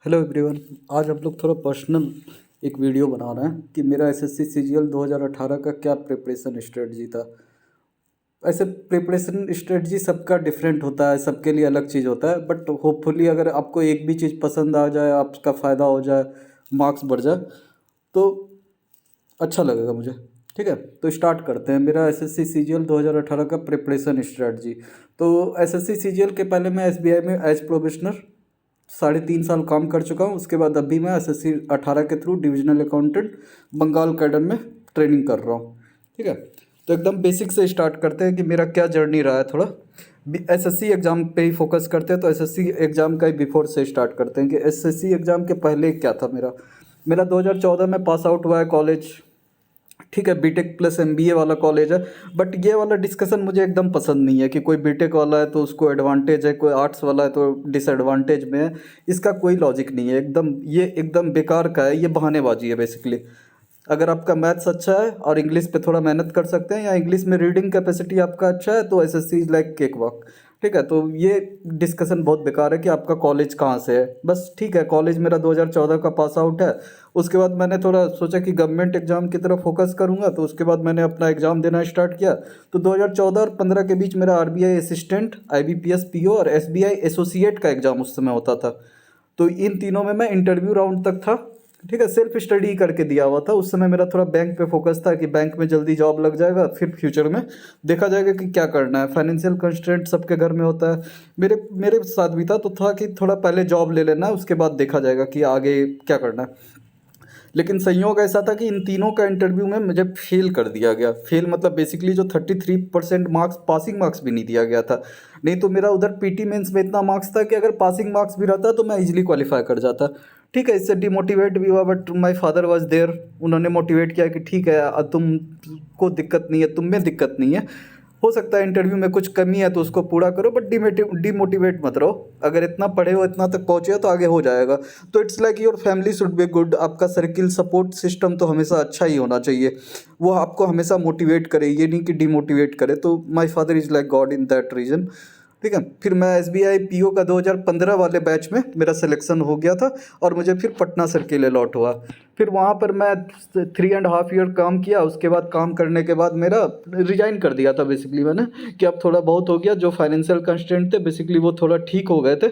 Hello everyone. आज हम लोग थोड़ा पर्सनल एक वीडियो बना रहे हैं कि मेरा एसएससी सीजीएल 2018 का क्या प्रिपरेशन स्ट्रेटजी था। ऐसे प्रिपरेशन स्ट्रेटजी सबका डिफरेंट होता है, सबके लिए अलग चीज़ होता है, बट होपफुली अगर आपको एक भी चीज़ पसंद आ जाए, आपका फ़ायदा हो जाए, मार्क्स बढ़ जाए तो अच्छा लगेगा मुझे। ठीक है, तो स्टार्ट करते हैं मेरा एसएससी सीजीएल 2018 का प्रिपरेशन स्ट्रेटजी। तो एसएससी सीजीएल के पहले मैं एसबीआई में एज प्रोबेशनर 3.5 साल काम कर चुका हूँ। उसके बाद अभी मैं एसएससी 18 के through divisional accountant Bengal cadre में ट्रेनिंग कर रहा हूँ। ठीक है, तो एकदम बेसिक से स्टार्ट करते हैं कि मेरा क्या जर्नी रहा है। थोड़ा एसएससी एग्ज़ाम पे ही फोकस करते हैं, तो एसएससी एग्ज़ाम का ही बिफोर से स्टार्ट करते हैं कि एसएससी एग्ज़ाम के पहले क्या था। मेरा मेरा 2014 में पास आउट हुआ है कॉलेज। ठीक है, बीटेक प्लस एमबीए वाला कॉलेज है, बट ये वाला डिस्कशन मुझे एकदम पसंद नहीं है कि कोई बीटेक वाला है तो उसको एडवांटेज है, कोई आर्ट्स वाला है तो डिसएडवांटेज में है। इसका कोई लॉजिक नहीं है, ये एकदम बेकार का है, ये बहानेबाजी है बेसिकली। अगर आपका मैथ्स अच्छा है और इंग्लिश पे थोड़ा मेहनत कर सकते हैं, या इंग्लिश में रीडिंग कैपेसिटी आपका अच्छा है, तो SSC is like cake walk. ठीक है, तो ये डिस्कशन बहुत बेकार है कि आपका कॉलेज कहाँ से है। बस ठीक है, कॉलेज मेरा 2014 का पास आउट है। उसके बाद मैंने थोड़ा सोचा कि गवर्नमेंट एग्ज़ाम की तरफ फोकस करूँगा, तो उसके बाद मैंने अपना एग्ज़ाम देना स्टार्ट किया। तो 2014 और 15 के बीच मेरा आरबीआई असिस्टेंट, आईबीपीएस पीओ और एसबीआई एसोसिएट का एग्ज़ाम उस समय होता था। तो इन तीनों में मैं इंटरव्यू राउंड तक था। ठीक है, सेल्फ स्टडी करके दिया हुआ था। उस समय मेरा थोड़ा बैंक पे फोकस था कि बैंक में जल्दी जॉब लग जाएगा, फिर फ्यूचर में देखा जाएगा कि क्या करना है। फाइनेंशियल कंस्ट्रेंट सबके घर में होता है, मेरे मेरे साथ भी था। तो था कि थोड़ा पहले जॉब ले लेना है, उसके बाद देखा जाएगा कि आगे क्या करना है। लेकिन संयोग ऐसा था कि इन तीनों का इंटरव्यू में मुझे फेल कर दिया गया। फेल मतलब बेसिकली जो 33% मार्क्स, पासिंग मार्क्स भी नहीं दिया गया था। नहीं तो मेरा उधर पीटी मेंस में इतना मार्क्स था कि अगर पासिंग मार्क्स भी रहता तो मैं इजीली क्वालिफाई कर जाता। ठीक है, इससे डिमोटिवेट भी हुआ, but my father was there. उन्होंने मोटिवेट किया कि ठीक है, तुम को दिक्कत नहीं है, तुम में दिक्कत नहीं है, हो सकता है इंटरव्यू में कुछ कमी है तो उसको पूरा करो, बट डिमोटिवेट मत रहो। अगर इतना पढ़े हो, इतना तक पहुँचे हो तो आगे हो जाएगा। तो it's like your family should be good. आपका सर्किल सपोर्ट सिस्टम तो हमेशा अच्छा ही होना चाहिए, वो आपको हमेशा मोटिवेट करे, ये नहीं कि डिमोटिवेट करे। तो my father is like God in that reason. ठीक है, फिर मैं एसबीआई पीओ का 2015 वाले बैच में मेरा सिलेक्शन हो गया था और मुझे फिर पटना सर्किल अलॉट हुआ। फिर वहाँ पर मैं 3.5 ईयर काम किया। उसके बाद काम करने के बाद मेरा रिजाइन कर दिया था बेसिकली मैंने, कि अब थोड़ा बहुत हो गया। जो फाइनेंशियल कंस्ट्रेंट थे बेसिकली वो थोड़ा ठीक हो गए थे।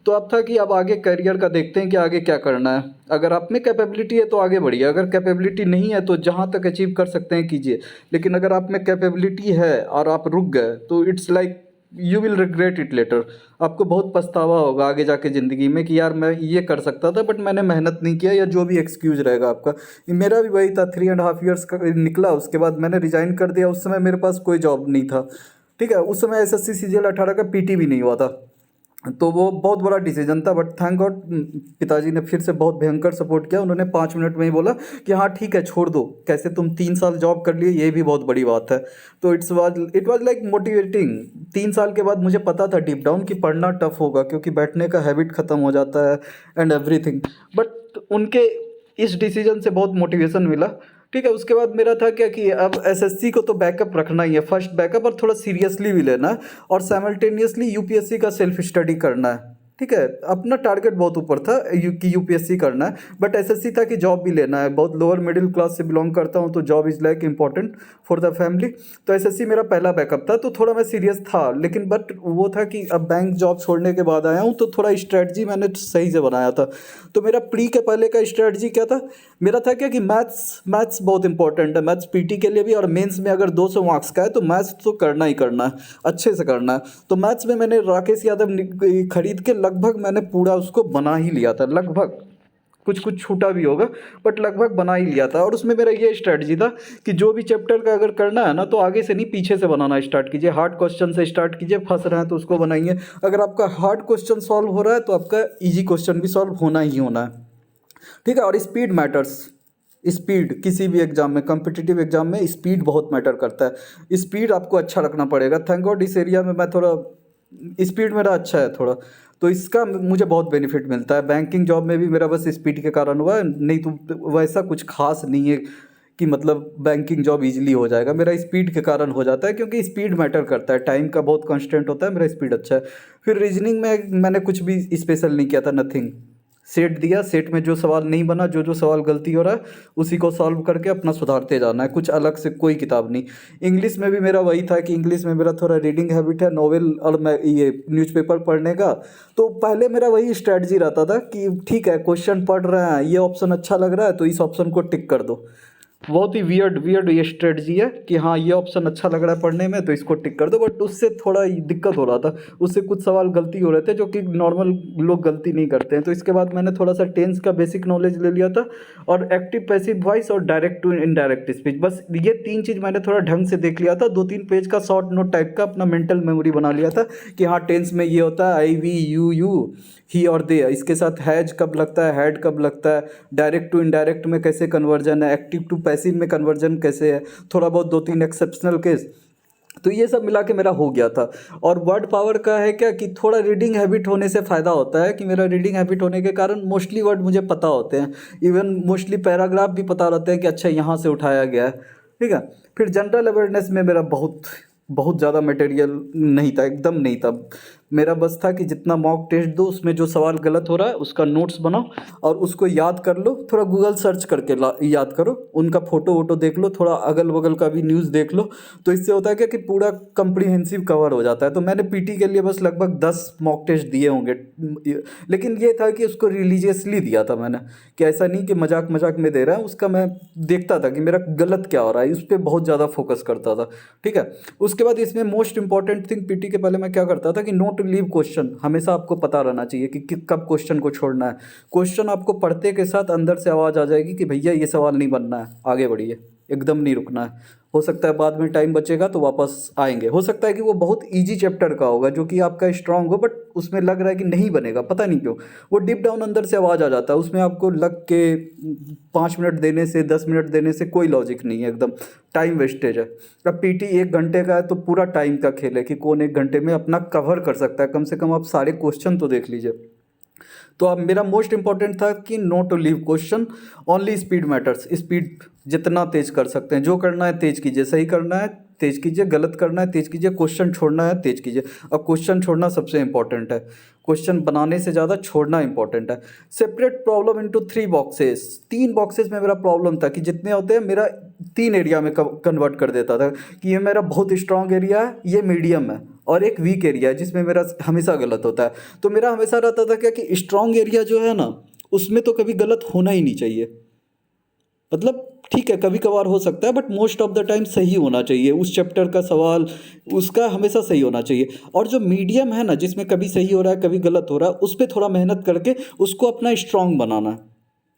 तो अब था कि अब आगे करियर का देखते हैं कि आगे क्या करना है। अगर आप में कैपेबिलिटी है तो आगे बढ़िए, अगर कैपेबिलिटी नहीं है तो जहाँ तक अचीव कर सकते हैं कीजिए। लेकिन अगर आप में कैपेबिलिटी है और आप रुक गए तो it's like you will regret it later. आपको बहुत पछतावा होगा आगे जाके ज़िंदगी में कि यार मैं ये कर सकता था बट मैंने मेहनत नहीं किया, या जो भी एक्सक्यूज़ रहेगा आपका। मेरा भी वही था, 3.5 ईयर्स का निकला। उसके बाद मैंने रिजाइन कर दिया। उस समय मेरे पास कोई जॉब नहीं था। ठीक है, उस समय एसएससी सीजीएल 18 का पीटी भी नहीं हुआ था। तो वो बहुत बड़ा डिसीजन था, बट थैंक गॉड पिताजी ने फिर से बहुत भयंकर सपोर्ट किया। उन्होंने 5 मिनट में ही बोला कि हाँ ठीक है, छोड़ दो, कैसे तुम 3 साल जॉब कर लिए, ये भी बहुत बड़ी बात है। तो इट वाज लाइक मोटिवेटिंग। 3 साल के बाद मुझे पता था डीप डाउन कि पढ़ना टफ होगा, क्योंकि बैठने का हैबिट ख़त्म हो जाता है एंड एवरीथिंग। बट उनके इस डिसीजन से बहुत मोटिवेशन मिला। ठीक है, उसके बाद मेरा था क्या कि अब एसएससी को तो बैकअप रखना ही है, फर्स्ट बैकअप, और थोड़ा सीरियसली भी लेना है, और साइमल्टेनियसली यूपीएससी का सेल्फ स्टडी करना है। ठीक है, अपना टारगेट बहुत ऊपर था कि यूपीएससी करना है, बट एसएससी था कि जॉब भी लेना है। बहुत लोअर मिडिल क्लास से बिलोंग करता हूँ, तो job is like important for the family. तो एसएससी मेरा पहला बैकअप था, तो थोड़ा मैं सीरियस था। लेकिन बट वो था कि अब बैंक जॉब छोड़ने के बाद आया हूँ, तो थोड़ा स्ट्रेटजी मैंने सही से बनाया था। तो मेरा प्री के पहले का स्ट्रेटजी क्या था, मेरा था क्या कि मैथ्स बहुत इंपॉर्टेंट है। मैथ्स पीटी के लिए भी, और मेंस में अगर 200 मार्क्स का है तो मैथ्स तो करना ही करना है, अच्छे से करना है। तो मैथ्स में मैंने राकेश यादव खरीद के लगभग मैंने पूरा उसको बना ही लिया था। लगभग कुछ कुछ छूटा भी होगा, बट लगभग बना ही लिया था। और उसमें मेरा ये स्ट्रेटजी था कि जो भी चैप्टर का अगर करना है ना, तो आगे से नहीं पीछे से बनाना स्टार्ट कीजिए। हार्ड क्वेश्चन से स्टार्ट कीजिए, फंस रहे हैं तो उसको बनाइए। अगर आपका हार्ड क्वेश्चन सॉल्व हो रहा है तो आपका ईजी क्वेश्चन भी सॉल्व होना ही होना है। ठीक है, और स्पीड मैटर्स। स्पीड किसी भी एग्जाम में, कॉम्पिटिटिव एग्जाम में स्पीड बहुत मैटर करता है। स्पीड आपको अच्छा रखना पड़ेगा। थैंक गॉड इस एरिया में मैं थोड़ा, स्पीड मेरा अच्छा है थोड़ा, तो इसका मुझे बहुत बेनिफिट मिलता है। बैंकिंग जॉब में भी मेरा बस स्पीड के कारण हुआ है, नहीं तो वैसा कुछ खास नहीं है कि मतलब बैंकिंग जॉब इजीली हो जाएगा। मेरा स्पीड के कारण हो जाता है, क्योंकि स्पीड मैटर करता है, टाइम का बहुत कांस्टेंट होता है, मेरा स्पीड अच्छा है। फिर रीजनिंग में मैंने कुछ भी स्पेशल नहीं किया था, नथिंग। सेट दिया, सेट में जो सवाल नहीं बना, जो जो सवाल गलती हो रहा है उसी को सॉल्व करके अपना सुधारते जाना है, कुछ अलग से कोई किताब नहीं। इंग्लिश में भी मेरा वही था कि इंग्लिश में मेरा थोड़ा रीडिंग हैबिट है, नॉवेल और मैं ये न्यूज़पेपर पढ़ने का। तो पहले मेरा वही स्ट्रैटेजी रहता था कि ठीक है क्वेश्चन पढ़ रहे हैं, ये ऑप्शन अच्छा लग रहा है तो इस ऑप्शन को टिक कर दो। बहुत ही वियर्ड वियर्ड ये स्ट्रेटजी है कि हाँ ये ऑप्शन अच्छा लग रहा है पढ़ने में तो इसको टिक कर दो, बट उससे थोड़ा दिक्कत हो रहा था, उससे कुछ सवाल गलती हो रहे थे जो कि नॉर्मल लोग गलती नहीं करते हैं। तो इसके बाद मैंने थोड़ा सा टेंस का बेसिक नॉलेज ले लिया था, और एक्टिव पैसिव वॉइस और डायरेक्ट टू इनडायरेक्ट स्पीच, बस ये 3 चीज़ मैंने थोड़ा ढंग से देख लिया था। 2-3 पेज का शॉर्ट नोट टाइप का अपना मेंटल मेमोरी बना लिया था कि हाँ टेंस में ये होता है आई वी यू यू ही और दे, इसके साथ हैज कब लगता है, हैड कब लगता है, डायरेक्ट टू इनडायरेक्ट में कैसे कन्वर्जन है, एक्टिव टू पैसिव में कन्वर्जन कैसे है, थोड़ा बहुत 2-3 एक्सेप्शनल केस। तो ये सब मिला के मेरा हो गया था। और वर्ड पावर का है क्या कि थोड़ा रीडिंग हैबिट होने से फ़ायदा होता है कि मेरा रीडिंग हैबिट होने के कारण मोस्टली वर्ड मुझे पता होते हैं, इवन मोस्टली पैराग्राफ भी पता रहते हैं कि अच्छा यहाँ से उठाया गया है, ठीक है। फिर जनरल अवेयरनेस में मेरा बहुत बहुत ज़्यादा मटेरियल नहीं था, एकदम नहीं था। मेरा बस था कि जितना मॉक टेस्ट दो उसमें जो सवाल गलत हो रहा है उसका नोट्स बनाओ और उसको याद कर लो, थोड़ा गूगल सर्च करके याद करो, उनका फ़ोटो वोटो देख लो, थोड़ा अगल बगल का भी न्यूज़ देख लो। तो इससे होता है क्या कि पूरा कम्प्रीहेंसिव कवर हो जाता है। तो मैंने पीटी के लिए बस लगभग 10 मॉक टेस्ट दिए होंगे, लेकिन ये था कि उसको रिलीजियसली दिया था मैंने, कि ऐसा नहीं कि मजाक मजाक में दे रहा है, उसका मैं देखता था कि मेरा गलत क्या हो रहा है, उस पर बहुत ज़्यादा फोकस करता था, ठीक है। उसके बाद इसमें मोस्ट इंपॉर्टेंट थिंग पीटी के पहले मैं क्या करता था कि नो टू लीव क्वेश्चन हमेशा आपको पता रहना चाहिए कि कब क्वेश्चन को छोड़ना है। क्वेश्चन आपको पढ़ते के साथ अंदर से आवाज़ आ जाएगी कि भैया ये सवाल नहीं बनना है, आगे बढ़िए, एकदम नहीं रुकना है। हो सकता है बाद में टाइम बचेगा तो वापस आएंगे, हो सकता है कि वो बहुत इजी चैप्टर का होगा जो कि आपका स्ट्रांग हो, बट उसमें लग रहा है कि नहीं बनेगा, पता नहीं क्यों। वो डीप डाउन अंदर से आवाज़ आ जाता है, उसमें आपको लग के 5 मिनट देने से 10 मिनट देने से कोई लॉजिक नहीं है, एकदम टाइम वेस्टेज है। अब पीटी 1 घंटे का है तो पूरा टाइम का खेल है कि कौन 1 घंटे में अपना कवर कर सकता है, कम से कम आप सारे क्वेश्चन तो देख लीजिए। तो अब मेरा मोस्ट इंपॉर्टेंट था कि no to leave question, only speed matters, speed जितना तेज कर सकते हैं, जो करना है तेज कीजिए, सही करना है तेज कीजिए, गलत करना है तेज कीजिए, क्वेश्चन छोड़ना है तेज कीजिए। अब क्वेश्चन छोड़ना सबसे इंपॉर्टेंट है, क्वेश्चन बनाने से ज़्यादा छोड़ना इंपॉर्टेंट है। Separate problem into 3 boxes, 3 boxes में मेरा प्रॉब्लम था कि जितने होते हैं मेरा 3 एरिया में कन्वर्ट कर देता था कि ये मेरा बहुत स्ट्रांग एरिया है, ये मीडियम है, और एक वीक एरिया है जिसमें मेरा हमेशा गलत होता है। तो मेरा हमेशा रहता था क्या कि स्ट्रांग एरिया जो है ना उसमें तो कभी गलत होना ही नहीं चाहिए, मतलब ठीक है कभी कभार हो सकता है but most of the time सही होना चाहिए, उस चैप्टर का सवाल उसका हमेशा सही होना चाहिए। और जो मीडियम है ना जिसमें कभी सही हो रहा है कभी गलत हो रहा है, उस पर थोड़ा मेहनत करके उसको अपना स्ट्रांग बनाना है,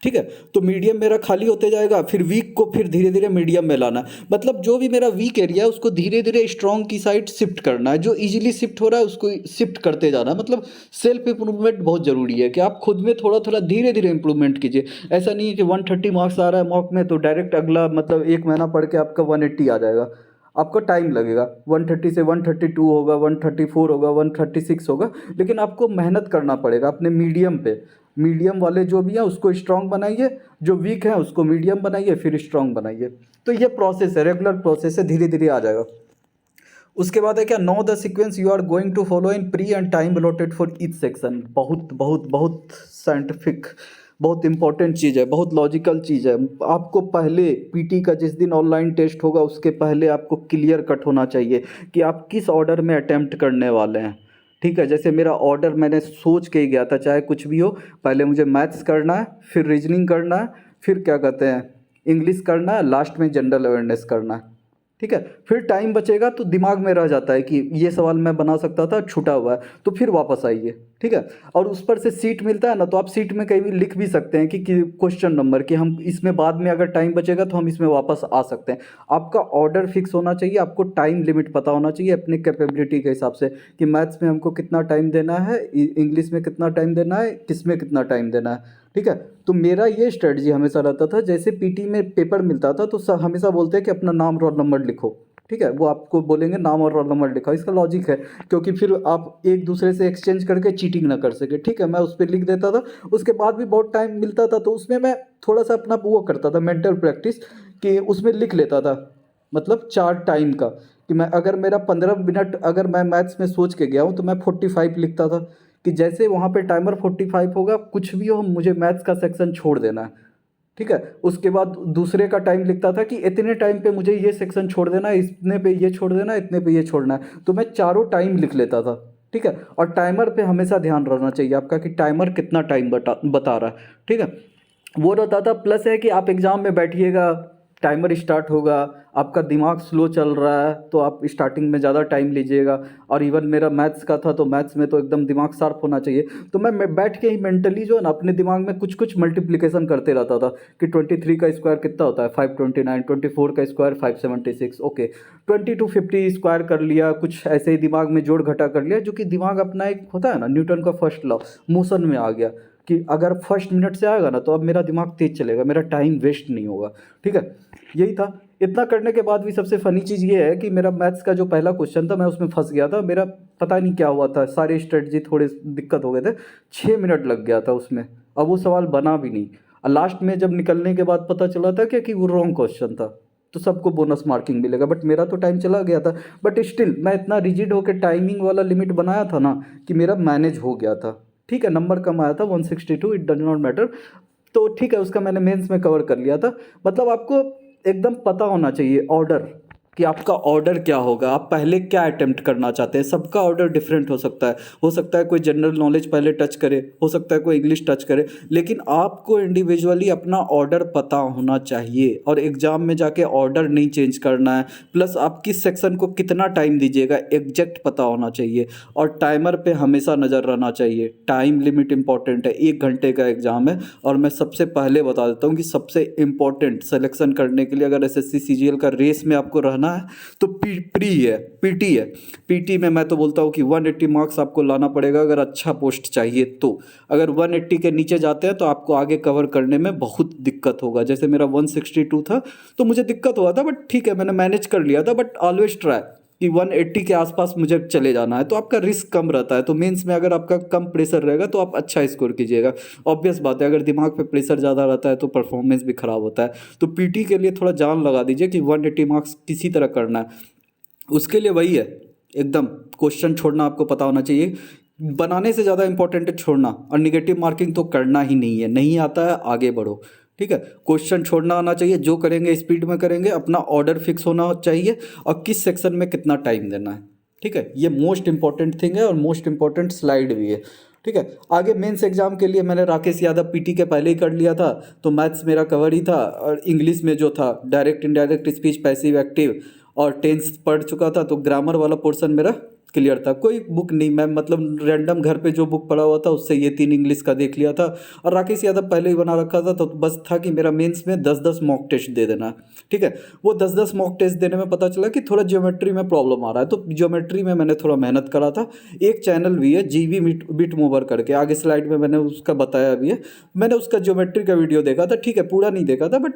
ठीक है। तो मीडियम मेरा खाली होते जाएगा, फिर वीक को फिर धीरे धीरे मीडियम में लाना, मतलब जो भी मेरा वीक एरिया है उसको धीरे धीरे स्ट्रांग की साइड शिफ्ट करना है, जो इजीली शिफ्ट हो रहा है उसको शिफ्ट करते जाना है। मतलब सेल्फ इंप्रूवमेंट बहुत ज़रूरी है कि आप खुद में थोड़ा थोड़ा धीरे धीरे इंप्रूवमेंट कीजिए। ऐसा नहीं है कि 130 मार्क्स आ रहा है मॉक में तो डायरेक्ट अगला मतलब 1 महीना पढ़ के आपका 180 आ जाएगा, आपको टाइम लगेगा। 130 से 132 होगा, 134 होगा, 136 होगा, लेकिन आपको मेहनत करना पड़ेगा अपने मीडियम पे। मीडियम वाले जो भी हैं उसको स्ट्रांग बनाइए, जो वीक हैं उसको मीडियम बनाइए, फिर स्ट्रांग बनाइए। तो ये प्रोसेस है, रेगुलर प्रोसेस है, धीरे धीरे आ जाएगा। उसके बाद है क्या, know the sequence you are going to follow in pre and time allotted for each section. बहुत बहुत बहुत साइंटिफिक, बहुत इंपॉर्टेंट चीज़ है, बहुत लॉजिकल चीज़ है। आपको पहले पीटी का जिस दिन ऑनलाइन टेस्ट होगा उसके पहले आपको क्लियर कट होना चाहिए कि आप किस ऑर्डर में अटेम्प्ट करने वाले हैं, ठीक है। जैसे मेरा ऑर्डर मैंने सोच के ही गया था, चाहे कुछ भी हो, पहले मुझे मैथ्स करना है, फिर रीजनिंग करना है, फिर क्या कहते हैं इंग्लिश करना है, लास्ट में जनरल अवेयरनेस करना है, ठीक है। फिर टाइम बचेगा तो दिमाग में रह जाता है कि ये सवाल मैं बना सकता था, छूटा हुआ है, तो फिर वापस आइए, ठीक है। और उस पर से सीट मिलता है ना, तो आप सीट में कहीं भी लिख भी सकते हैं कि क्वेश्चन नंबर कि हम इसमें बाद में अगर टाइम बचेगा तो हम इसमें वापस आ सकते हैं। आपका ऑर्डर फिक्स होना चाहिए, आपको टाइम लिमिट पता होना चाहिए अपने कैपेबिलिटी के हिसाब से कि मैथ्स में हमको कितना टाइम देना है, इंग्लिश में कितना टाइम देना है, किस में कितना टाइम देना है, ठीक है। तो मेरा ये स्ट्रेटजी हमेशा रहता था, जैसे पीटी में पेपर मिलता था तो हमेशा बोलते हैं कि अपना नाम रोल नंबर लिखो, ठीक है। वो आपको बोलेंगे नाम और रोल नंबर लिखो, इसका लॉजिक है क्योंकि फिर आप एक दूसरे से एक्सचेंज करके चीटिंग ना कर सके, ठीक है। मैं उस पर लिख देता था, उसके बाद भी बहुत टाइम मिलता था तो उसमें मैं थोड़ा सा अपना वो करता था मेंटल प्रैक्टिस कि उसमें लिख लेता था, मतलब चार्ट टाइम का, कि मैं अगर मेरा 15 मिनट अगर मैं मैथ्स में सोच के गया हूँ तो मैं 45 लिखता था कि जैसे वहाँ पे टाइमर 45 होगा, कुछ भी हो मुझे मैथ्स का सेक्शन छोड़ देना है, ठीक है। उसके बाद दूसरे का टाइम लिखता था कि इतने टाइम पे मुझे ये सेक्शन छोड़ देना है, इतने पे ये छोड़ देना है, इतने पे ये छोड़ना है, तो मैं चारों टाइम लिख लेता था, ठीक है। और टाइमर पे हमेशा ध्यान रखना चाहिए आपका कि टाइमर कितना टाइम बता रहा है, ठीक है। वो रहता था। प्लस है कि आप एग्ज़ाम में बैठिएगा, टाइमर स्टार्ट होगा, आपका दिमाग स्लो चल रहा है तो आप स्टार्टिंग में ज़्यादा टाइम लीजिएगा। और इवन मेरा मैथ्स का था तो मैथ्स में तो एकदम दिमाग शार्प होना चाहिए, तो मैं बैठ के ही मेंटली जो है ना अपने दिमाग में कुछ कुछ मल्टीप्लिकेशन करते रहता था कि 23 का स्क्वायर कितना होता है 529, 24 का स्क्वायर 576, ओके 2250 स्क्वायर कर लिया, कुछ ऐसे ही दिमाग में जोड़ घटा कर लिया, जो कि दिमाग अपना एक होता है ना न्यूटन का फर्स्ट लॉ, मोशन में आ गया कि अगर फर्स्ट मिनट से आएगा ना तो अब मेरा दिमाग तेज चलेगा, मेरा टाइम वेस्ट नहीं होगा, ठीक है। यही था। इतना करने के बाद भी सबसे फ़नी चीज़ ये है कि मेरा मैथ्स का जो पहला क्वेश्चन था मैं उसमें फंस गया था, मेरा पता नहीं क्या हुआ था, सारे स्ट्रेटजी थोड़े दिक्कत हो गए थे, 6 मिनट लग गया था उसमें, अब वो सवाल बना भी नहीं। और लास्ट में जब निकलने के बाद पता चला था कि वो रॉन्ग क्वेश्चन था, तो सबको बोनस मार्किंग मिलेगा, बट मेरा तो टाइम चला गया था। बट स्टिल मैं इतना रिजिड होकर टाइमिंग वाला लिमिट बनाया था ना कि मेरा मैनेज हो गया था, ठीक है। नंबर कम आया था 162, इट डज नॉट मैटर, तो ठीक है, उसका मैंने मेंस में कवर कर लिया था। मतलब आपको एकदम पता होना चाहिए ऑर्डर, कि आपका ऑर्डर क्या होगा, आप पहले क्या अटेम्प्ट करना चाहते हैं। सबका ऑर्डर डिफरेंट हो सकता है कोई जनरल नॉलेज पहले टच करे, हो सकता है कोई इंग्लिश टच करे, लेकिन आपको इंडिविजुअली अपना ऑर्डर पता होना चाहिए और एग्ज़ाम में जाके ऑर्डर नहीं चेंज करना है। प्लस आप किस सेक्शन को कितना टाइम दीजिएगा एग्जैक्ट पता होना चाहिए, और टाइमर पे हमेशा नज़र रहना चाहिए। टाइम लिमिट इंपॉर्टेंट है, 1 घंटे का एग्ज़ाम है। और मैं सबसे पहले बता देता हूँ कि सबसे इम्पॉर्टेंट सिलेक्शन करने के लिए अगर एसएससी सीजीएल का रेस में आपको रहना है तो पीटी है। पीटी में मैं तो बोलता हूँ कि 180 मार्क्स आपको लाना पड़ेगा अगर अच्छा पोस्ट चाहिए तो। अगर 180 के नीचे जाते हैं तो आपको आगे कवर करने में बहुत दिक्कत होगा। जैसे मेरा 162 था तो मुझे दिक्कत हुआ था, बट ठीक है मैंने मैनेज कर लिया था। बट ऑलवेज ट्राई कि 180 के आसपास मुझे चले जाना है, तो आपका रिस्क कम रहता है। तो मेंस में अगर आपका कम प्रेशर रहेगा तो आप अच्छा स्कोर कीजिएगा। ऑब्वियस बात है, अगर दिमाग पे प्रेशर ज़्यादा रहता है तो परफॉर्मेंस भी ख़राब होता है। तो पीटी के लिए थोड़ा जान लगा दीजिए कि 180 मार्क्स किसी तरह करना है। उसके लिए वही है, एकदम क्वेश्चन छोड़ना आपको पता होना चाहिए। बनाने से ज़्यादा इंपॉर्टेंट है छोड़ना, और निगेटिव मार्किंग तो करना ही नहीं है। नहीं आता है आगे बढ़ो, ठीक है। क्वेश्चन छोड़ना आना चाहिए, जो करेंगे स्पीड में करेंगे, अपना ऑर्डर फिक्स होना चाहिए और किस सेक्शन में कितना टाइम देना है, ठीक है। ये मोस्ट इंपॉर्टेंट थिंग है और मोस्ट इंपॉर्टेंट स्लाइड भी है, ठीक है। आगे मेंस एग्जाम के लिए मैंने राकेश यादव पीटी के पहले ही कर लिया था, तो मैथ्स मेरा कवर ही था। और इंग्लिश में जो था direct indirect speech passive active और टेंस पढ़ चुका था, तो ग्रामर वाला पोर्शन मेरा क्लियर था। कोई बुक नहीं, मैं मतलब रैंडम घर पे जो बुक पढ़ा हुआ था उससे ये 3 इंग्लिश का देख लिया था। और राकेश यादव पहले ही बना रखा था, तो बस था कि मेरा मेंस में 10-10 मॉक टेस्ट दे देना, ठीक है। वो 10-10 मॉक टेस्ट देने में पता चला कि थोड़ा ज्योमेट्री में प्रॉब्लम आ रहा है, तो ज्योमेट्री में मैंने थोड़ा मेहनत करा था। एक चैनल भी है जीवी बिट मूवर करके, आगे स्लाइड में मैंने उसका बताया भी है। मैंने उसका ज्योमेट्री का वीडियो देखा था, ठीक है, पूरा नहीं देखा था बट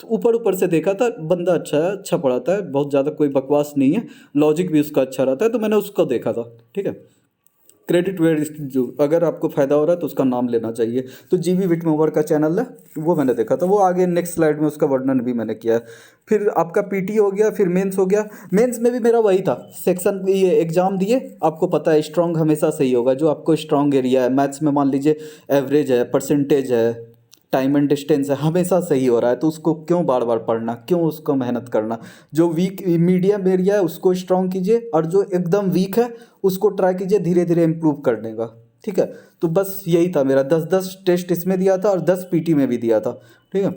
ऊपर ऊपर से देखा था। बंदा अच्छा है, अच्छा पढ़ाता है, बहुत ज़्यादा कोई बकवास नहीं है, लॉजिक भी उसका अच्छा रहता है, तो मैंने उसको देखा था, ठीक है। क्रेडिट वेयर, जो अगर आपको फ़ायदा हो रहा है तो उसका नाम लेना चाहिए। तो जीवी विटमोवर का चैनल है, वो मैंने देखा था। वो आगे नेक्स्ट स्लाइड में उसका वर्णन भी मैंने किया है। फिर आपका पीटी हो गया, फिर मेंस हो गया। मेंस में भी मेरा वही था, सेक्शन ये एग्जाम दिए, आपको पता है स्ट्रॉन्ग हमेशा सही होगा। जो आपको स्ट्रॉन्ग एरिया है मैथ्स में, मान लीजिए एवरेज है, परसेंटेज है, टाइम एंड डिस्टेंस है, हमेशा सही हो रहा है, तो उसको क्यों बार बार पढ़ना, क्यों उसको मेहनत करना। जो वीक मीडियम एरिया है उसको स्ट्रॉन्ग कीजिए, और जो एकदम वीक है उसको ट्राई कीजिए धीरे धीरे इम्प्रूव करने का, ठीक है। तो बस यही था मेरा, 10-10 टेस्ट इसमें दिया था और 10 पीटी में भी दिया था, ठीक है।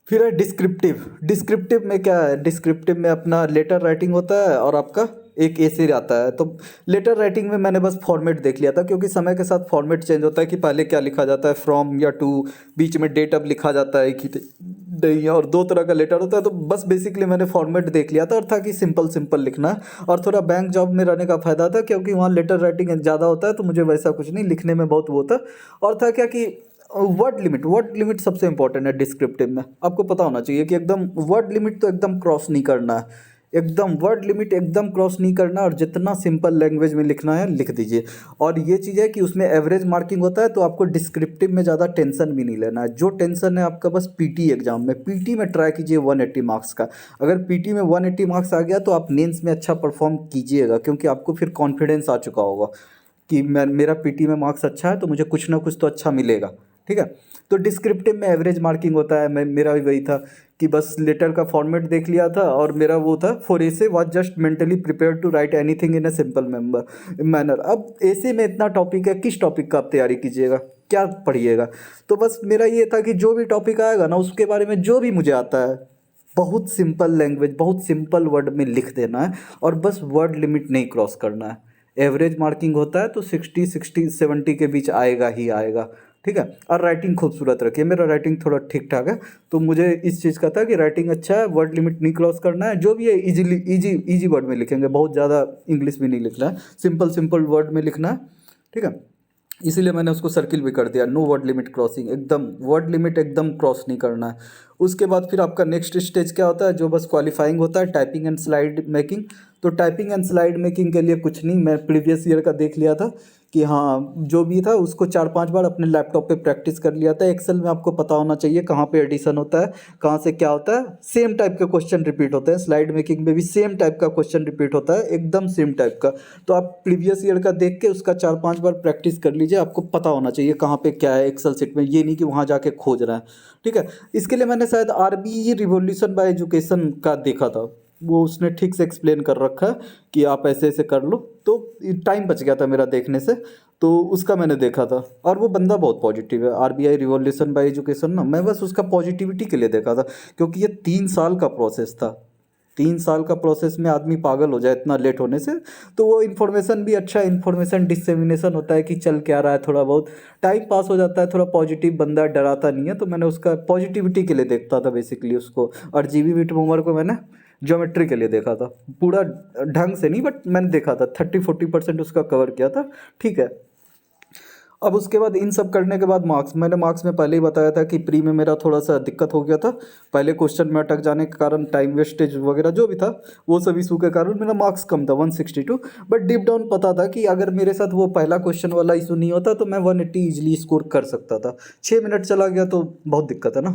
फिर है डिस्क्रिप्टिव। डिस्क्रिप्टिव में क्या है, डिस्क्रिप्टिव में अपना लेटर राइटिंग होता है और आपका एक ऐसे आता है। तो लेटर राइटिंग में मैंने बस फॉर्मेट देख लिया था, क्योंकि समय के साथ फॉर्मेट चेंज होता है कि पहले क्या लिखा जाता है, फ्रॉम या टू, बीच में डेट अब लिखा जाता है कि नहीं, और 2 तरह का लेटर होता है। तो बस बेसिकली मैंने फॉर्मेट देख लिया था, और था कि सिंपल सिंपल लिखना है। और थोड़ा बैंक जॉब में रहने का फ़ायदा था, क्योंकि वहाँ लेटर राइटिंग ज़्यादा होता है, तो मुझे वैसा कुछ नहीं, लिखने में बहुत वो था। और था क्या कि वर्ड लिमिट सबसे इंपॉर्टेंट है डिस्क्रिप्टिव में। आपको पता होना चाहिए कि एकदम वर्ड लिमिट तो एकदम क्रॉस नहीं करना है, एकदम वर्ड लिमिट एकदम क्रॉस नहीं करना, और जितना सिंपल लैंग्वेज में लिखना है लिख दीजिए। और ये चीज़ है कि उसमें एवरेज मार्किंग होता है, तो आपको डिस्क्रिप्टिव में ज़्यादा टेंशन भी नहीं लेना है। जो टेंशन है आपका बस पीटी एग्जाम में, पीटी में ट्राई कीजिए 180 मार्क्स का। अगर पीटी में 180 मार्क्स आ गया तो आप मेंस में अच्छा परफॉर्म कीजिएगा, क्योंकि आपको फिर कॉन्फिडेंस आ चुका होगा, कि मैं मेरा पीटी में मार्क्स अच्छा है तो मुझे कुछ ना कुछ तो अच्छा मिलेगा, ठीक है। तो डिस्क्रिप्टिव में एवरेज मार्किंग होता है, मेरा भी वही था कि बस लेटर का फॉर्मेट देख लिया था और मेरा वो था for essay was just mentally prepare to write anything in a simple manner. अब एसे में इतना टॉपिक है, किस टॉपिक का आप तैयारी कीजिएगा, क्या पढ़िएगा। तो बस मेरा ये था कि जो भी टॉपिक आएगा ना उसके बारे में जो भी मुझे आता है बहुत सिंपल लैंग्वेज, बहुत सिंपल वर्ड में लिख देना है और बस वर्ड लिमिट नहीं क्रॉस करना है। एवरेज मार्किंग होता है तो 60 70 के बीच आएगा ही आएगा, ठीक है। और राइटिंग खूबसूरत रखिए, मेरा राइटिंग थोड़ा ठीक ठाक है तो मुझे इस चीज़ का था कि राइटिंग अच्छा है, वर्ड लिमिट नहीं क्रॉस करना है, जो भी है इजीली इजी वर्ड में लिखेंगे, बहुत ज़्यादा इंग्लिश में नहीं लिखना है, सिंपल सिंपल वर्ड में लिखना है, ठीक है। इसीलिए मैंने उसको सर्किल भी कर दिया, नो वर्ड लिमिट क्रॉसिंग, एकदम वर्ड लिमिट एकदम क्रॉस नहीं करना है। उसके बाद फिर आपका नेक्स्ट स्टेज क्या होता है, जो बस क्वालिफाइंग होता है, टाइपिंग एंड स्लाइड मेकिंग। तो टाइपिंग एंड स्लाइड मेकिंग के लिए कुछ नहीं, मैं प्रीवियस ईयर का देख लिया था कि हाँ जो भी था उसको 4 5 बार अपने लैपटॉप पे प्रैक्टिस कर लिया था। एक्सेल में आपको पता होना चाहिए कहाँ पे एडिशन होता है, कहाँ से क्या होता है, सेम टाइप के क्वेश्चन रिपीट होते हैं, स्लाइड मेकिंग में भी सेम टाइप का क्वेश्चन रिपीट होता है, एकदम सेम टाइप का। तो आप प्रीवियस ईयर का देख के उसका 4 5 बार प्रैक्टिस कर लीजिए, आपको पता होना चाहिए कहाँ पे क्या है एक्सेल शीट में, ये नहीं कि वहाँ जाके खोज रहे हैं, ठीक है। इसके लिए मैंने शायद आरबी रिवॉल्यूशन बाय एजुकेशन का देखा था, वो उसने ठीक से एक्सप्लेन कर रखा है कि आप ऐसे ऐसे कर लो, तो टाइम बच गया था मेरा देखने से, तो उसका मैंने देखा था। और वो बंदा बहुत पॉजिटिव है, आरबीआई रिवॉल्यूशन बाय एजुकेशन ना, मैं बस उसका पॉजिटिविटी के लिए देखा था, क्योंकि ये 3 साल का प्रोसेस था। 3 साल का प्रोसेस में आदमी पागल हो जाए इतना लेट होने से। तो वो इन्फॉर्मेशन भी अच्छा इन्फॉर्मेशन डिसेमिनेशन होता है कि चल क्या रहा है, थोड़ा बहुत टाइम पास हो जाता है, थोड़ा पॉजिटिव बंदा, डराता नहीं है। तो मैंने उसका पॉजिटिविटी के लिए देखता था बेसिकली उसको। और जीबी विटमोमर को मैंने ज्योमेट्री के लिए देखा था, पूरा ढंग से नहीं बट मैंने देखा था, 30 40% उसका कवर किया था, ठीक है। अब उसके बाद इन सब करने के बाद मार्क्स, मैंने मार्क्स में पहले ही बताया था कि प्री में मेरा थोड़ा सा दिक्कत हो गया था, पहले क्वेश्चन में अटक जाने के कारण, टाइम वेस्टेज वगैरह जो भी था वो सब इशू के कारण मेरा मार्क्स कम था 162। बट डीप डाउन पता था कि अगर मेरे साथ वो पहला क्वेश्चन वाला इशू नहीं होता तो मैं 180 ईजिली स्कोर कर सकता था। 6 मिनट चला गया तो बहुत दिक्कत है ना।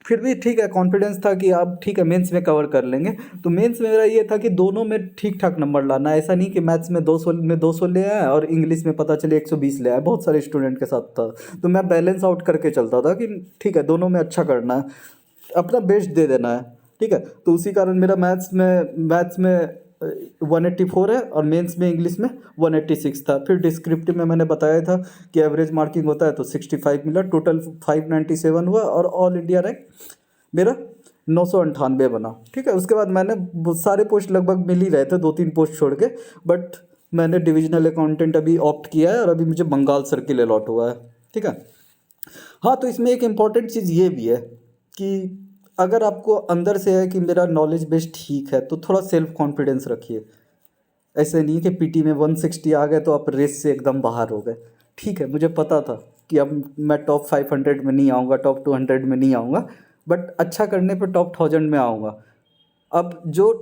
फिर भी ठीक है, कॉन्फिडेंस था कि अब ठीक है मेंस में कवर कर लेंगे। तो मेंस में मेरा ये था कि दोनों में ठीक ठाक नंबर लाना, ऐसा नहीं कि मैथ्स में 200 ले आया और इंग्लिश में पता चले 120 ले आया, बहुत सारे स्टूडेंट के साथ था। तो मैं बैलेंस आउट करके चलता था कि ठीक है दोनों में अच्छा करना है, अपना बेस्ट दे देना है, ठीक है। तो उसी कारण मेरा मैथ्स में 184 है और मेंस में इंग्लिश में 186 था। फिर डिस्क्रिप्टिव में मैंने बताया था कि एवरेज मार्किंग होता है तो 65 मिला, टोटल 597 हुआ और ऑल इंडिया रैंक मेरा 998 बना, ठीक है। उसके बाद मैंने सारे पोस्ट लगभग मिल ही रहे थे, 2 3 पोस्ट छोड़ के, बट मैंने डिविजनल अकाउंटेंट अभी ऑप्ट किया है और अभी मुझे बंगाल सर्किल अलॉट हुआ है, ठीक है। हाँ, तो इसमें एक इम्पॉर्टेंट चीज़ ये भी है कि अगर आपको अंदर से है कि मेरा नॉलेज बेस ठीक है तो थोड़ा सेल्फ कॉन्फिडेंस रखिए। ऐसे नहीं कि पीटी में 160 आ गए तो आप रेस से एकदम बाहर हो गए। ठीक है, मुझे पता था कि अब मैं टॉप 500 में नहीं आऊँगा, टॉप 200 में नहीं आऊँगा, बट अच्छा करने पे टॉप 1000 में आऊँगा। अब जो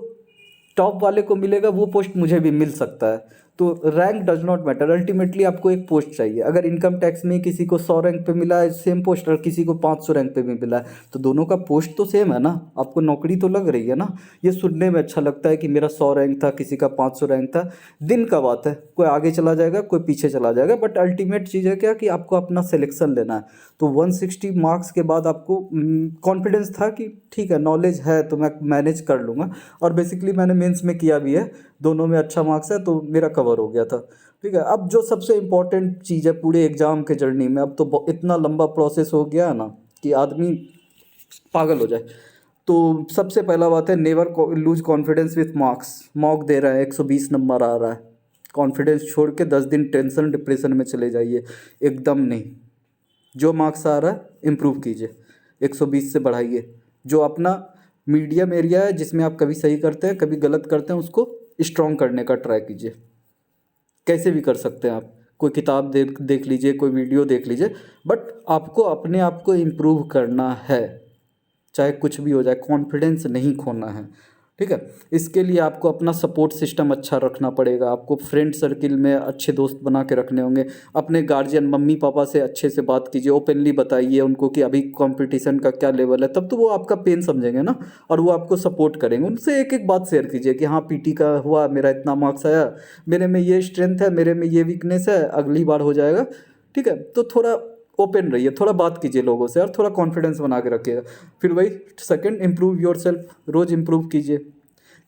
टॉप वाले को मिलेगा वो पोस्ट मुझे भी मिल सकता है। तो rank does not matter, ultimately आपको एक पोस्ट चाहिए। अगर इनकम टैक्स में किसी को 100 रैंक पे मिला है सेम पोस्ट और किसी को 500 रैंक पे भी मिला है तो दोनों का पोस्ट तो सेम है ना, आपको नौकरी तो लग रही है ना। ये सुनने में अच्छा लगता है कि मेरा 100 रैंक था, किसी का 500 रैंक था, दिन का बात है, कोई आगे चला जाएगा कोई पीछे चला जाएगा, बट अल्टीमेट चीज़ है क्या कि आपको अपना सिलेक्शन लेना है। तो 160 मार्क्स के बाद आपको कॉन्फिडेंस था कि ठीक है नॉलेज है तो मैं मैनेज कर लूँगा। और बेसिकली मैंने मेंस में किया भी है, दोनों में अच्छा मार्क्स है तो मेरा कवर हो गया था, ठीक है। अब जो सबसे इम्पोर्टेंट चीज़ है पूरे एग्ज़ाम के जर्नी में, अब तो इतना लंबा प्रोसेस हो गया है ना कि आदमी पागल हो जाए। तो सबसे पहला बात है never lose confidence with marks. Mock दे रहा है 120 नंबर आ रहा है, कॉन्फिडेंस छोड़ के 10 दिन टेंशन डिप्रेशन में चले जाइए, एकदम नहीं। जो मार्क्स आ रहा है इम्प्रूव कीजिए, 120 से बढ़ाइए। जो अपना मीडियम एरिया है जिसमें आप कभी सही करते हैं कभी गलत करते हैं उसको स्ट्रॉन्ग करने का ट्राई कीजिए। कैसे भी कर सकते हैं आप, कोई किताब देख लीजिए, कोई वीडियो देख लीजिए, बट आपको अपने आप को इम्प्रूव करना है, चाहे कुछ भी हो जाए, कॉन्फिडेंस नहीं खोना है, ठीक है। इसके लिए आपको अपना सपोर्ट सिस्टम अच्छा रखना पड़ेगा, आपको फ्रेंड सर्किल में अच्छे दोस्त बना के रखने होंगे, अपने गार्जियन मम्मी पापा से अच्छे से बात कीजिए, ओपनली बताइए उनको कि अभी कंपटीशन का क्या लेवल है, तब तो वो आपका पेन समझेंगे ना, और वो आपको सपोर्ट करेंगे। उनसे एक एक बात शेयर कीजिए कि हाँ पीटी का हुआ, मेरा इतना मार्क्स आया, मेरे में ये स्ट्रेंथ है, मेरे में ये वीकनेस है, अगली बार हो जाएगा। ठीक है, तो थोड़ा ओपन रहिए, थोड़ा बात कीजिए लोगों से और थोड़ा कॉन्फिडेंस बना के रखिएगा। फिर वही सेकंड, इम्प्रूव योर सेल्फ, रोज़ इम्प्रूव कीजिए।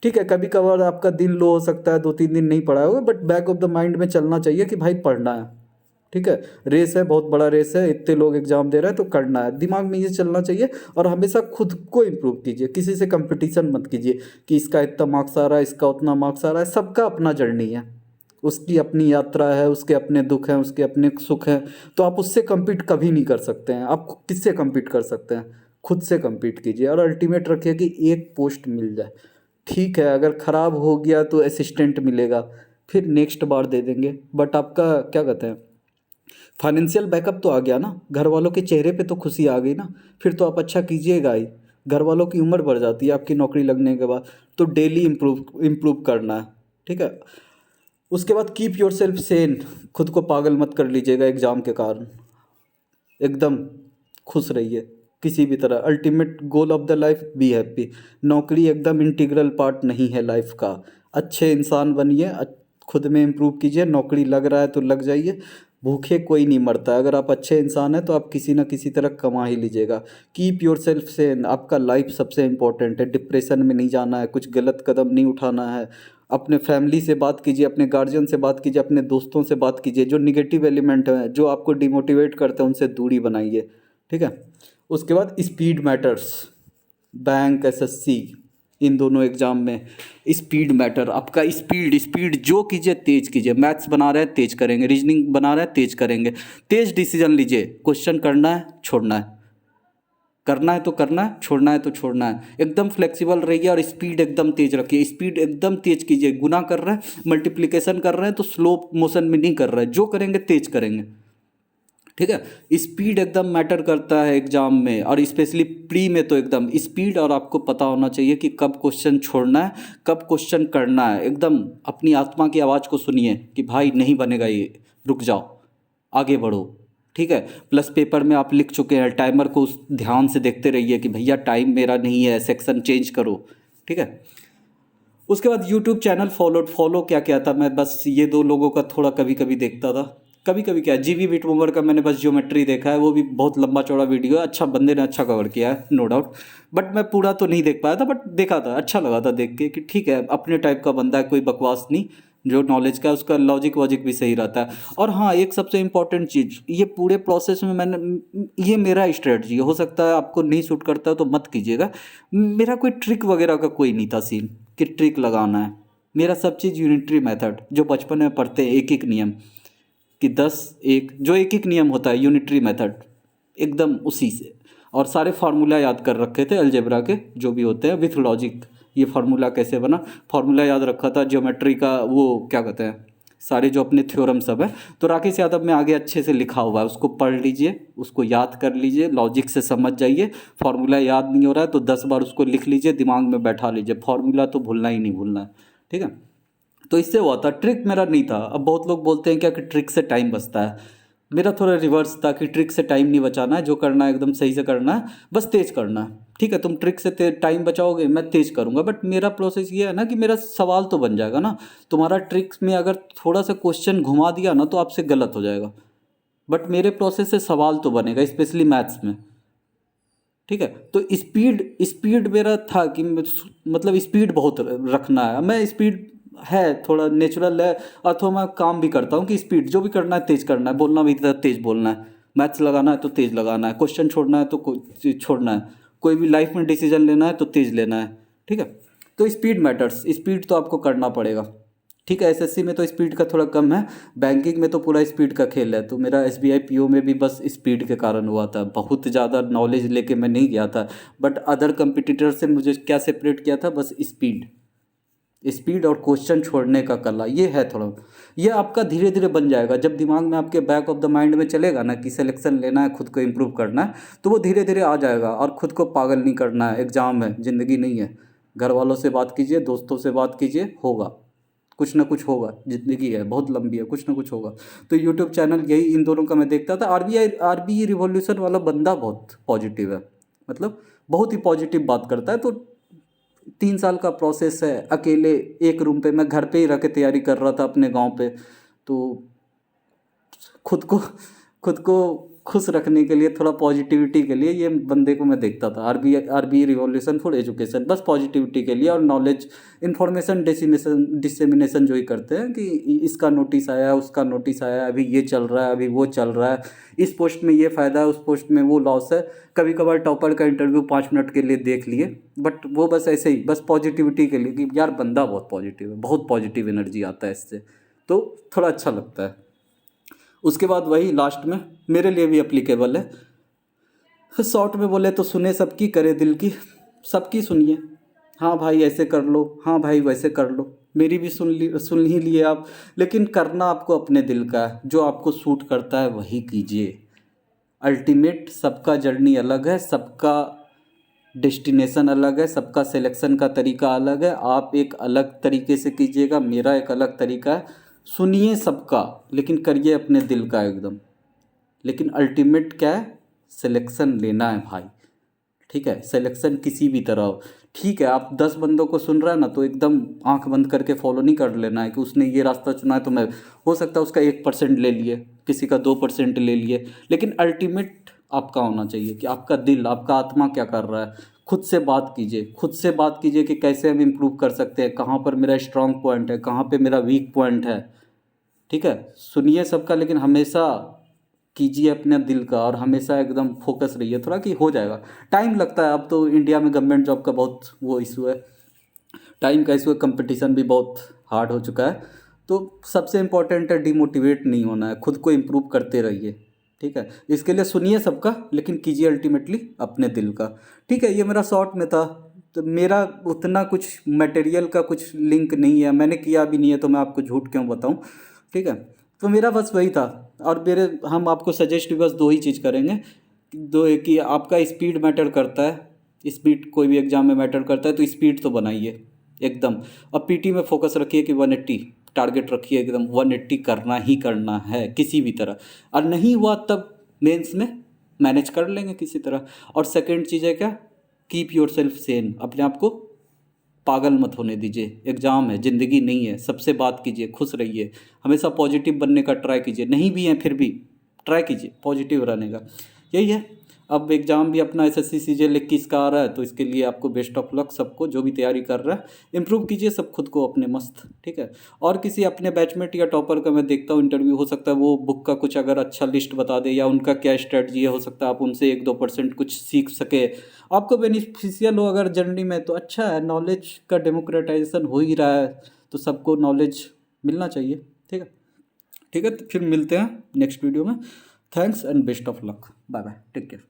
ठीक है, कभी कभार आपका दिन लो हो सकता है, 2-3 दिन नहीं पढ़ा होगा, but back of the mind में चलना चाहिए कि भाई पढ़ना है। ठीक है, रेस है, बहुत बड़ा रेस है, इतने लोग एग्जाम दे रहे हैं तो करना है, दिमाग में ये चलना चाहिए। और हमेशा खुद को इम्प्रूव कीजिए, किसी से कंपटीशन मत कीजिए कि इसका इतना मार्क्स आ रहा है, इसका उतना मार्क्स आ रहा है। सबका अपना जर्नी है, उसकी अपनी यात्रा है, उसके अपने दुख हैं, उसके अपने सुख हैं। तो आप उससे कम्पीट कभी नहीं कर सकते हैं। आप किससे कम्पीट कर सकते हैं? खुद से कम्पीट कीजिए और अल्टीमेट रखिए कि एक पोस्ट मिल जाए। ठीक है, अगर ख़राब हो गया तो असिस्टेंट मिलेगा, फिर नेक्स्ट बार दे देंगे, बट आपका क्या कहते हैं, फाइनेंशियल बैकअप तो आ गया ना, घर वालों के चेहरे पे तो खुशी आ गई ना, फिर तो आप अच्छा कीजिएगा ही। घर वालों की उम्र बढ़ जाती है आपकी नौकरी लगने के बाद, तो डेली इम्प्रूव इम्प्रूव करना है। ठीक है, उसके बाद कीप योर सेल्फ सेन, खुद को पागल मत कर लीजिएगा एग्ज़ाम के कारण। एकदम खुश रहिए किसी भी तरह। Ultimate goal of the life, be happy. नौकरी एकदम इंटीग्रल पार्ट नहीं है लाइफ का। अच्छे इंसान बनिए, खुद में इम्प्रूव कीजिए। नौकरी लग रहा है तो लग जाइए, भूखे कोई नहीं मरता। अगर आप अच्छे इंसान हैं तो आप किसी ना किसी तरह कमा ही लीजिएगा। कीप योर सेल्फ सेन, आपका लाइफ सबसे इंपॉर्टेंट है। डिप्रेशन में नहीं जाना है, कुछ गलत कदम नहीं उठाना है। अपने फैमिली से बात कीजिए, अपने गार्जियन से बात कीजिए, अपने दोस्तों से बात कीजिए। जो निगेटिव एलिमेंट हैं, जो आपको डिमोटिवेट करते हैं, उनसे दूरी बनाइए। ठीक है, उसके बाद स्पीड मैटर्स। बैंक, एसएससी, इन दोनों एग्जाम में स्पीड मैटर। आपका स्पीड स्पीड जो कीजिए तेज कीजिए। मैथ्स बना रहे हैं तेज करेंगे, रीजनिंग बना रहे हैं तेज करेंगे। तेज डिसीजन लीजिए, क्वेश्चन करना है छोड़ना है, करना है तो करना है, छोड़ना है तो छोड़ना है। एकदम फ्लेक्सिबल रहिए और स्पीड एकदम तेज रखिए। स्पीड एकदम तेज कीजिए। गुना कर रहे हैं, मल्टीप्लिकेशन कर रहे हैं तो स्लो मोशन में नहीं कर रहे हैं, जो करेंगे तेज करेंगे। ठीक है, स्पीड एकदम मैटर करता है एग्जाम में, और स्पेशली प्री में तो एकदम स्पीड। और आपको पता होना चाहिए कि कब क्वेश्चन छोड़ना है, कब क्वेश्चन करना है। एकदम अपनी आत्मा की आवाज़ को सुनिए कि भाई नहीं बनेगा ये, रुक जाओ, आगे बढ़ो। ठीक है, प्लस पेपर में आप लिख चुके हैं, टाइमर को उस ध्यान से देखते रहिए कि भैया टाइम मेरा नहीं है, सेक्शन चेंज करो। ठीक है, उसके बाद यूट्यूब चैनल फॉलो क्या क्या था, मैं बस ये दो लोगों का थोड़ा कभी कभी देखता था। कभी कभी क्या, जीवी विटमोवर का मैंने बस ज्योमेट्री देखा है, वो भी बहुत लंबा चौड़ा वीडियो है, अच्छा बंदे ने अच्छा कवर किया है, नो डाउट। बट मैं पूरा तो नहीं देख पाया था, बट देखा था, अच्छा लगा था देख के कि ठीक है अपने टाइप का बंदा है, कोई बकवास नहीं, जो नॉलेज का है उसका लॉजिक वॉजिक भी सही रहता है। और हाँ, एक सबसे इम्पॉर्टेंट चीज़, ये पूरे प्रोसेस में मैंने, ये मेरा स्ट्रेटजी हो सकता है आपको नहीं सूट करता तो मत कीजिएगा। मेरा कोई ट्रिक वगैरह का कोई नहीं था सीन कि ट्रिक लगाना है। मेरा सब चीज़ यूनिटरी मेथड, जो बचपन में पढ़ते हैं एक एक नियम कि 10 1, जो एक एक नियम होता है यूनिटरी मेथड, एकदम उसी से। और सारे फार्मूला याद कर रखे थे अलजेब्रा के, जो भी होते हैं विथ लॉजिक। ये फार्मूला कैसे बना, फार्मूला याद रखा था। ज्योमेट्री का वो क्या कहते हैं, सारे जो अपने थ्योरम सब है, तो राकेश यादव में आगे अच्छे से लिखा हुआ है, उसको पढ़ लीजिए, उसको याद कर लीजिए, लॉजिक से समझ जाइए। फार्मूला याद नहीं हो रहा है तो 10 बार उसको लिख लीजिए, दिमाग में बैठा लीजिए। फार्मूला तो भूलना ही नहीं भूलना है। ठीक है, तो इससे हुआ था, ट्रिक मेरा नहीं था। अब बहुत लोग बोलते हैं क्या कि ट्रिक से टाइम बचता है, मेरा थोड़ा रिवर्स था कि ट्रिक से टाइम नहीं बचाना है, जो करना है एकदम सही से करना है, बस तेज करना है। ठीक है, तुम ट्रिक से टाइम बचाओगे, मैं तेज करूँगा, बट मेरा प्रोसेस ये है ना कि मेरा सवाल तो बन जाएगा ना। तुम्हारा ट्रिक्स में अगर थोड़ा सा क्वेश्चन घुमा दिया ना तो आपसे गलत हो जाएगा, बट मेरे प्रोसेस से सवाल तो बनेगा, स्पेशली मैथ्स में। ठीक है, तो स्पीड स्पीड मेरा था कि मतलब स्पीड बहुत रखना है। मैं स्पीड है थोड़ा नेचुरल है, और थोड़ा मैं काम भी करता हूँ कि स्पीड जो भी करना है तेज करना है, बोलना भी तेज बोलना है, मैथ्स लगाना है तो तेज लगाना है, क्वेश्चन छोड़ना है तो छोड़ना है, कोई भी लाइफ में डिसीजन लेना है तो तेज लेना है। ठीक है, तो स्पीड मैटर्स, स्पीड तो आपको करना पड़ेगा। ठीक है, एसएससी में तो स्पीड का थोड़ा कम है, बैंकिंग में तो पूरा स्पीड का खेल है। तो मेरा एसबीआई पीओ में भी बस स्पीड के कारण हुआ था, बहुत ज़्यादा नॉलेज लेके मैं नहीं गया था। बट अदर कंपिटिटर से मुझे क्या सेपरेट किया था, बस स्पीड। स्पीड और क्वेश्चन छोड़ने का कला, ये है थोड़ा, ये आपका धीरे धीरे बन जाएगा। जब दिमाग में आपके बैक ऑफ द माइंड में चलेगा ना कि सिलेक्शन लेना है, खुद को इम्प्रूव करना है, तो वो धीरे धीरे आ जाएगा। और खुद को पागल नहीं करना है, एग्ज़ाम है, ज़िंदगी नहीं है। घर वालों से बात कीजिए, दोस्तों से बात कीजिए, होगा कुछ ना कुछ होगा। ज़िंदगी है बहुत लंबी है, कुछ ना कुछ होगा। तो यूट्यूब चैनल यही इन दोनों का मैं देखता था। आरबीआई रिवॉल्यूशन वाला बंदा बहुत पॉजिटिव है, मतलब बहुत ही पॉजिटिव बात करता है। तो 3 साल का प्रोसेस है, अकेले एक रूम पे, मैं घर पे ही रह के तैयारी कर रहा था अपने गांव पे। तो खुद को खुद को खुश रखने के लिए, थोड़ा पॉजिटिविटी के लिए ये बंदे को मैं देखता था। आरबीआई रिवॉल्यूशन फॉर एजुकेशन, बस पॉजिटिविटी के लिए और नॉलेज इन्फॉर्मेशन डिसेमिनेशन जो ही करते हैं कि इसका नोटिस आया, उसका नोटिस आया, अभी ये चल रहा है, अभी वो चल रहा है, इस पोस्ट में ये फ़ायदा है, उस पोस्ट में वो लॉस है। कभी कभार टॉपर का इंटरव्यू 5 मिनट के लिए देख लिए, बट वो बस ऐसे ही, बस पॉजिटिविटी के लिए कि यार बंदा बहुत पॉजिटिव है, बहुत पॉजिटिव एनर्जी आता है इससे, तो थोड़ा अच्छा लगता है। उसके बाद वही लास्ट में मेरे लिए भी अप्लीकेबल है। शॉर्ट में बोले तो सुने सबकी, करे दिल की, सबकी सुनिए। हाँ भाई ऐसे कर लो, हाँ भाई वैसे कर लो, मेरी भी सुन ही लिए आप, लेकिन करना आपको अपने दिल का है, जो आपको सूट करता है वही कीजिए। अल्टीमेट सबका जर्नी अलग है, सबका डेस्टिनेशन अलग है, सबका सिलेक्शन का तरीका अलग है। आप एक अलग तरीके से कीजिएगा, मेरा एक अलग तरीका है। सुनिए सबका, लेकिन करिए अपने दिल का एकदम। लेकिन अल्टीमेट क्या है, सिलेक्शन लेना है भाई, ठीक है। सिलेक्शन किसी भी तरह हो, ठीक है। आप 10 बंदों को सुन रहे हैं ना, तो एकदम आंख बंद करके फॉलो नहीं कर लेना है कि उसने ये रास्ता चुना है तो मैं, हो सकता है उसका 1% ले लिए, किसी का 2% ले लिए, लेकिन अल्टीमेट आपका होना चाहिए कि आपका दिल, आपका आत्मा क्या कर रहा है। खुद से बात कीजिए, खुद से बात कीजिए कि कैसे हम इम्प्रूव कर सकते हैं, कहाँ पर मेरा स्ट्रांग पॉइंट है, कहाँ पे मेरा वीक पॉइंट है, ठीक है। सुनिए सबका, लेकिन हमेशा कीजिए अपने दिल का, और हमेशा एकदम फोकस रहिए थोड़ा, कि हो जाएगा। टाइम लगता है, अब तो इंडिया में गवर्नमेंट जॉब का बहुत वो इशू है, टाइम का इशू है, कंपटीशन भी बहुत हार्ड हो चुका है। तो सबसे इम्पोर्टेंट है डिमोटिवेट नहीं होना है, खुद को इम्प्रूव करते रहिए, ठीक है। इसके लिए सुनिए सबका, लेकिन कीजिए अल्टीमेटली अपने दिल का, ठीक है। ये मेरा शॉर्ट में था। तो मेरा उतना कुछ मटेरियल का कुछ लिंक नहीं है, मैंने किया भी नहीं है, तो मैं आपको झूठ क्यों बताऊं, ठीक है। तो मेरा बस वही था। और मेरे, हम आपको सजेस्ट भी बस 2 ही चीज़ करेंगे, दो, एक कि आपका स्पीड मैटर करता है, स्पीड कोई भी एग्जाम में मैटर करता है, तो स्पीड तो बनाइए एकदम। अब पीटी में फोकस रखिए कि 180 टारगेट रखिए, एकदम 180 करना ही करना है किसी भी तरह, और नहीं हुआ तब मेंस में मैनेज कर लेंगे किसी तरह। और सेकंड चीज़ है क्या, कीप योर सेल्फ सेन, अपने आप को पागल मत होने दीजिए। एग्ज़ाम है, ज़िंदगी नहीं है, सबसे बात कीजिए, खुश रहिए, हमेशा पॉजिटिव बनने का ट्राई कीजिए, नहीं भी हैं फिर भी ट्राई कीजिए पॉजिटिव रहने का, यही है। अब एग्ज़ाम भी अपना एसएससी सीजीएल 21 का आ रहा है, तो इसके लिए आपको बेस्ट ऑफ लक सबको, जो भी तैयारी कर रहा है, इम्प्रूव कीजिए सब खुद को अपने मस्त, ठीक है। और किसी अपने बैचमेट या टॉपर का मैं देखता हूँ इंटरव्यू, हो सकता है वो बुक का कुछ अगर अच्छा लिस्ट बता दे, या उनका क्या स्ट्रेटजी है, हो सकता है आप उनसे 1-2% कुछ सीख सके, आपको बेनिफिशियल हो अगर जर्नी में, तो अच्छा है। नॉलेज का डेमोक्रेटाइजेशन हो ही रहा है, तो सबको नॉलेज मिलना चाहिए, ठीक है। ठीक है, तो फिर मिलते हैं नेक्स्ट वीडियो में। Thanks and best of luck, bye bye, take care.